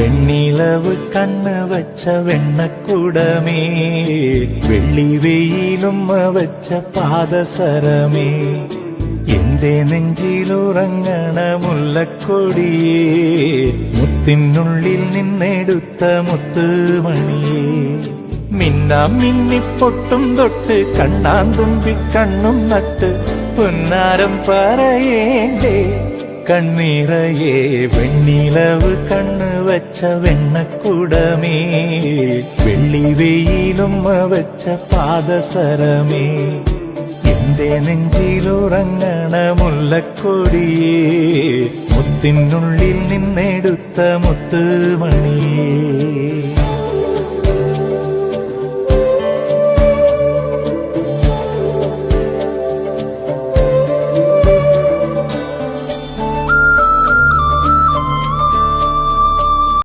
വെണ്ണിലവ് കണ്ണ് വച്ച വെണ്ണക്കുടമേ, വെള്ളി വെയിലുമ്മ വച്ച പാദസരമേ, എന്റെ നെഞ്ചിലുറങ്ങണ മുല്ലക്കൊടിയേ, മുത്തിനുള്ളിൽ നിന്നെടുത്ത മുത്തുമണിയേ, മിന്നാം മിന്നിപ്പൊട്ടും തൊട്ട് കണ്ണാന്തുമ്പി കണ്ണും നട്ട് പൊന്നാരം പറയേണ്ടേ കണ്ണീറയേ. വെണ്ണിലവ് കണ്ണ് വച്ച വെണ്ണക്കുടമേ, വെള്ളി വെയിലുമ്മ വച്ച പാദസരമേ, എന്റെ നെഞ്ചിലുറങ്ങണ മുല്ലക്കൊടിയേ, മുത്തിനുള്ളിൽ നിന്നെടുത്ത മുത്തുമണിയേ.